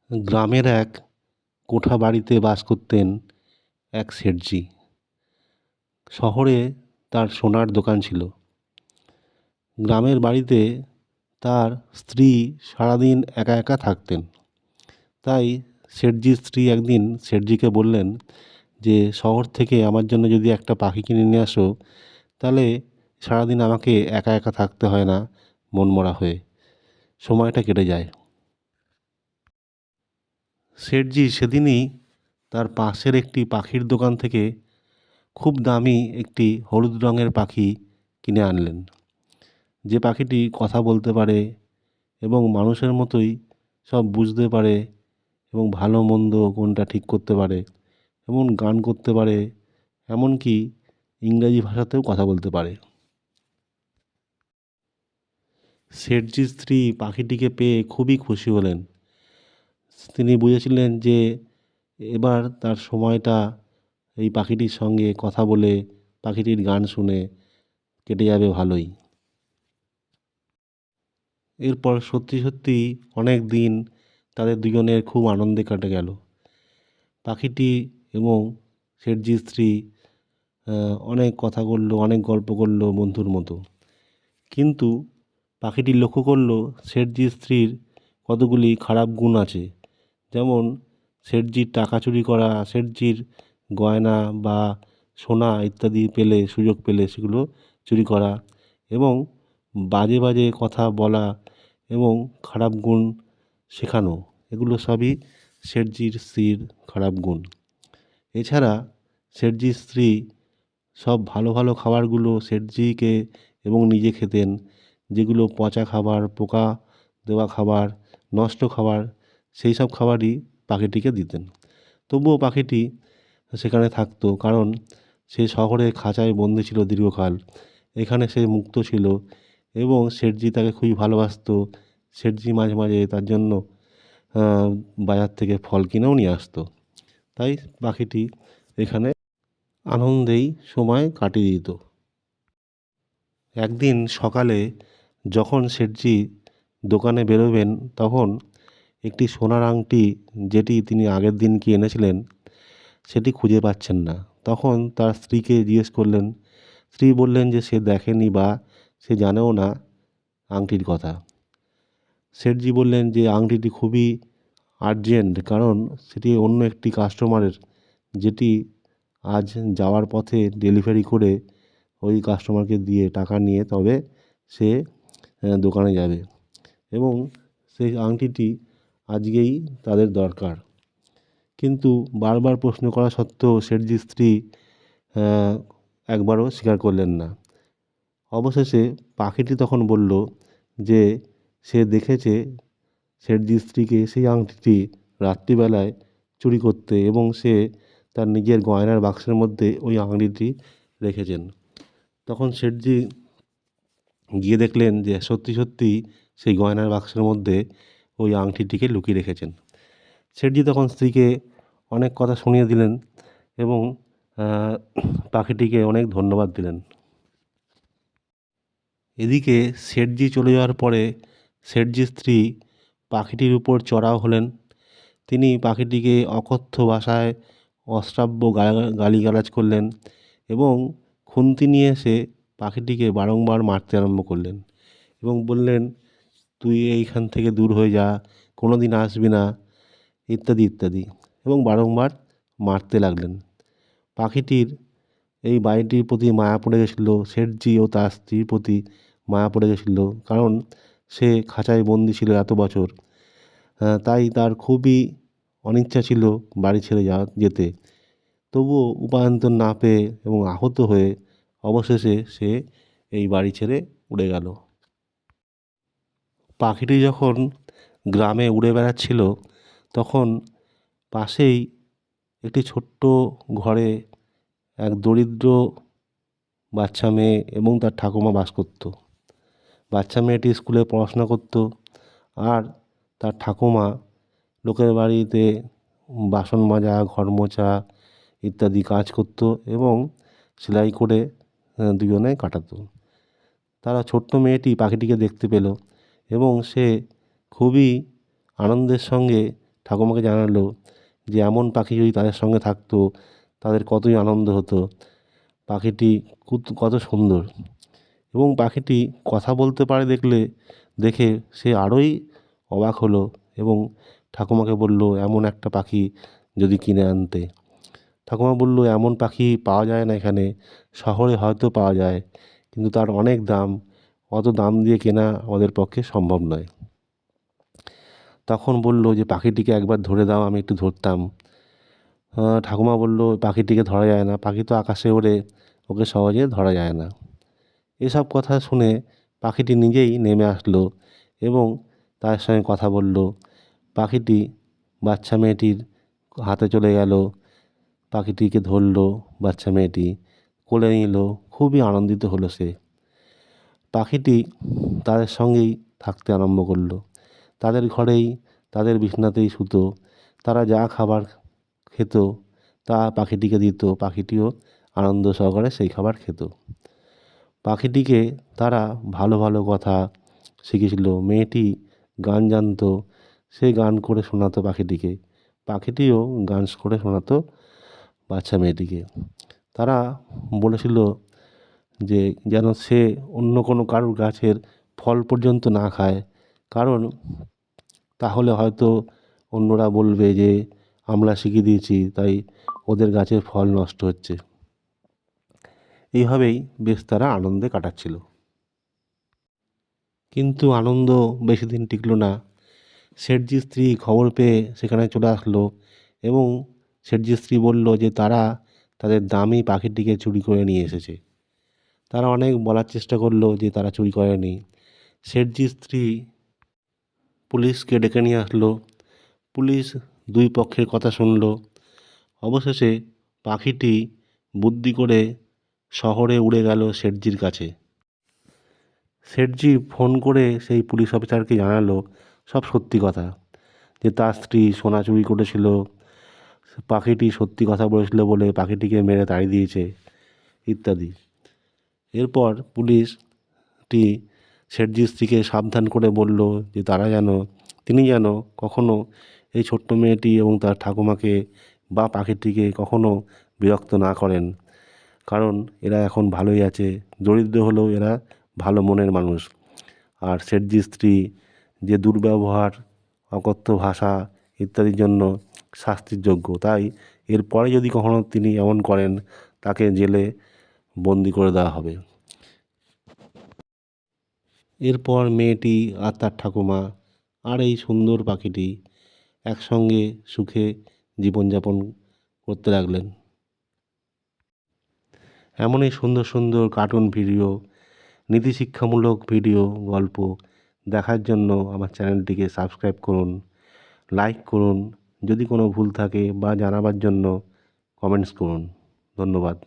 গ্রামের এক কোঠা বাড়িতে বাস করতেন এক শেঠজি। শহরে তার সোনার দোকান ছিল। গ্রামের বাড়িতে তার স্ত্রী সারাদিন একা একা থাকতেন। তাই শেঠজির স্ত্রী একদিন শেঠজিকে বললেন যে, শহর থেকে আমার জন্য যদি একটা পাখি কিনে নিয়ে আসো, তাহলে সারাদিন আমাকে একা একা থাকতে হয় না মনমরা হয়ে, সময়টা কেটে যায়। শেঠজি সেদিনই তার পাশের একটি পাখির দোকান থেকে খুব দামি একটি হলুদ রঙের পাখি কিনে আনলেন। যে পাখিটি কথা বলতে পারে এবং মানুষের মতোই সব বুঝতে পারে এবং ভালো মন্দ কোনটা ঠিক করতে পারে, এমন গান করতে পারে, এমনকি ইংরাজি ভাষাতেও কথা বলতে পারে। শেঠজির স্ত্রী পাখিটিকে পেয়ে খুবই খুশি হলেন। তিনি বুঝেছিলেন যে এবার তার সময়টা এই পাখিটির সঙ্গে কথা বলে, পাখিটির গান শুনে কেটে যাবে ভালোই। এরপর সত্যি সত্যিই অনেক দিন তাদের দুজনের খুব আনন্দে কেটে গেল। পাখিটি এবং শেঠজির স্ত্রী অনেক কথা করল, অনেক গল্প করল বন্ধুর মতো। কিন্তু পাখিটি লক্ষ্য করল শেঠজির স্ত্রীর কতগুলি খারাপ গুণ আছে। যেমন শেঠজির টাকা চুরি করা, শেঠজির গয়না বা সোনা ইত্যাদি পেলে, সুযোগ পেলে সেগুলো চুরি করা, এবং বাজে বাজে কথা বলা এবং খারাপ গুণ শেখানো, এগুলো সবই শেঠজির স্ত্রীর খারাপ গুণ। এছাড়া শেঠজির স্ত্রী সব ভালো ভালো খাবারগুলো শেঠজিকে এবং নিজে খেতেন, যেগুলো পচা খাবার, পোকা দেওয়া খাবার, নষ্ট খাবার, সেই সব খাবারই পাখিটিকে দিতেন। তবুও পাখিটি সেখানে থাকতো, কারণ সে শহরে খাঁচায় বন্দি ছিল দীর্ঘকাল। এখানে সে মুক্ত ছিল এবং শেঠজি তাকে খুবই ভালোবাসতো। শেঠজি মাঝে মাঝে তার জন্য বাজার থেকে ফল কিনেও নিয়ে আসতো। তাই পাখিটি এখানে আনন্দেই সময় কাটিয়ে দিত। একদিন সকালে যখন শেঠজি দোকানে বেরোবেন, তখন একটি সোনার আংটি, যেটি তিনি আগের দিন কি এনেছিলেন, সেটি খুঁজে পাচ্ছেন না। তখন তার স্ত্রীকে জিজ্ঞেস করলেন। স্ত্রী বললেন যে সে দেখেনি বা সে জানেও না আংটির কথা। শেঠজি বললেন যে আংটিটি খুবই আর্জেন্ট, কারণ সেটি অন্য একটি কাস্টমারের, যেটি আজ যাওয়ার পথে ডেলিভারি করে ওই কাস্টমারকে দিয়ে টাকা নিয়ে তবে সে দোকানে যাবে, এবং সেই আংটিটি আজকেই তাদের দরকার। কিন্তু বারবার প্রশ্ন করা সত্ত্বেও শেঠজির স্ত্রী একবারও স্বীকার করলেন না। অবশেষে পাখিটি তখন বলল যে সে দেখেছে শেঠজির স্ত্রীকে সেই আংটিটি রাত্রিবেলায় চুরি করতে, এবং সে তার নিজের গয়নার বাক্সের মধ্যে ওই আংটিটি রেখেছেন। তখন শেঠজি গিয়ে দেখলেন যে সত্যি সত্যিই সেই গয়নার বাক্সের মধ্যে ওই আংটিটিকে লুকিয়ে রেখেছেন। শেঠজি তখন স্ত্রীকে অনেক কথা শুনিয়ে দিলেন এবং পাখিটিকে অনেক ধন্যবাদ দিলেন। এদিকে শেঠজি চলে যাওয়ার পরে শেঠজির স্ত্রী পাখিটির উপর চড়াও হলেন। তিনি পাখিটিকে অকথ্য ভাষায় অশ্রাব্য গালিগালাজ করলেন এবং খুন্তি নিয়ে এসে পাখিটিকে বারংবার মারতে আরম্ভ করলেন এবং বললেন, তুই এইখান থেকে দূর হয়ে যা, কোনো দিন আসবি না, ইত্যাদি ইত্যাদি, এবং বারংবার মারতে লাগলেন। পাখিটির এই বাড়িটির প্রতি মায়া পড়ে গেছিলো, শেঠজি ও তার স্ত্রীর প্রতি মায়া পড়ে গেছিলো, কারণ সে খাঁচায় বন্দি ছিল এত বছর। তাই তার খুবই অনিচ্ছা ছিল বাড়ি ছেড়ে যেতে। তবুও উপায়ান্তর না পেয়ে এবং আহত হয়ে অবশেষে সে এই বাড়ি ছেড়ে উড়ে গেল। পাখিটি যখন গ্রামে উড়ে বেড়াচ্ছিল, তখন পাশেই একটি ছোট্ট ঘরে এক দরিদ্র বাচ্চা মেয়ে এবং তার ঠাকুমা বাস করত। বাচ্চা মেয়েটি স্কুলে পড়াশোনা করত, আর তার ঠাকুমা লোকের বাড়িতে বাসন মাজা, ঘর মোছা ইত্যাদি কাজ করত এবং সেলাই করে দুজনে কাটাতো। তারা ছোট্ট মেয়েটি পাখিটিকে দেখতে পেল এবং সে খুবই আনন্দের সঙ্গে ঠাকুমাকে জানালো যে এমন পাখি যদি তাদের সঙ্গে থাকতো তাদের কতই আনন্দ হতো, পাখিটি কত সুন্দর। এবং পাখিটি কথা বলতে পারে দেখে সে আরোই অবাক হলো এবং ঠাকুমাকে বলল এমন একটা পাখি যদি কিনে আনতে। ঠাকুমা বলল এমন পাখি পাওয়া যায় না এখানে, শহরে হয়তো পাওয়া যায়, কিন্তু তার অনেক দাম, অত দাম দিয়ে কেনা আমাদের পক্ষে সম্ভব নয়। তখন বলল যে পাখিটিকে একবার ধরে দাও, আমি একটু ধরতাম। ঠাকুমা বলল পাখিটিকে ধরা যায় না, পাখি তো আকাশে ওড়ে, ওকে সহজে ধরা যায় না। এসব কথা শুনে পাখিটি নিজেই নেমে আসলো এবং তার সঙ্গে কথা বলল। পাখিটি বাচ্চা মেয়েটির হাতে চলে গেল, পাখিটিকে ধরল, বাচ্চা মেয়েটি কোলে নিল, খুবই আনন্দিত হলো সে। পাখিটি তাদের সঙ্গেই থাকতে আরম্ভ করলো, তাদের ঘরেই, তাদের বিছানাতেই শুতো, তারা যা খাবার খেত তা পাখিটিকে দিত, পাখিটিও আনন্দ সহকারে সেই খাবার খেত। পাখিটিকে তারা ভালো ভালো কথা শিখিয়েছিল, মেয়েটি গান জানতো, সে গান করে শোনাতো পাখিটিকে, পাখিটিও গান করে শোনাতো বাচ্চা মেয়েটিকে। তারা বলেছিল যে যেন সে অন্য কোনো কারুর গাছের ফল পর্যন্ত না খায়, কারণ তাহলে হয়তো অন্যরা বলবে যে আমরা শিখিয়ে দিয়েছি তাই ওদের গাছের ফল নষ্ট হচ্ছে। এইভাবেই বেশ তারা আনন্দে কাটাচ্ছিল। কিন্তু আনন্দ বেশি দিন টিকলো না। শেঠজির স্ত্রী খবর পেয়ে সেখানে চলে আসলো এবং শেঠজির স্ত্রী বলল যে তারা তাদের দামি পাখিটিকে চুরি করে নিয়ে এসেছে। তারা অনেক বলার চেষ্টা করলো যে তারা চুরি করেনি। শেঠজির স্ত্রী পুলিশকে ডেকে নিয়ে আসলো। পুলিশ দুই পক্ষের কথা শুনলো। অবশেষে পাখিটি বুদ্ধি করে শহরে উড়ে গেল শেঠজির কাছে। শেঠজি ফোন করে সেই পুলিশ অফিসারকে জানালো সব সত্যি কথা, যে তার স্ত্রী সোনা চুরি করেছিল, পাখিটি সত্যি কথা বলেছিল বলে পাখিটিকে মেরে তাড়িয়ে দিয়েছে ইত্যাদি। এরপর পুলিশটি শেঠজির স্ত্রীকে সাবধান করে বলল যে তিনি যেন কখনো এই ছোট্ট মেয়েটি এবং তার ঠাকুমাকে বা পাখিটিকে কখনো বিরক্ত না করেন, কারণ এরা এখন ভালোই আছে, দরিদ্র হলেও এরা ভালো মনের মানুষ। আর শেঠজির স্ত্রী যে দুর্ব্যবহার, অকথ্য ভাষা ইত্যাদির জন্য শাস্তির যোগ্য, তাই এরপরে যদি কখনো তিনি এমন করেন তাকে জেলে বন্দি করে দেওয়া হবে। এরপর মেয়েটি আর তার ঠাকুমা আর এই সুন্দর পাখিটি একসঙ্গে সুখে জীবনযাপন করতে লাগলেন। এমনই সুন্দর সুন্দর কার্টুন ভিডিও, নীতিশিক্ষামূলক ভিডিও, গল্প দেখার জন্য আমার চ্যানেলটিকে সাবস্ক্রাইব করুন, লাইক করুন, যদি কোনো ভুল থাকে বা জানাবার জন্য কমেন্টস করুন। ধন্যবাদ।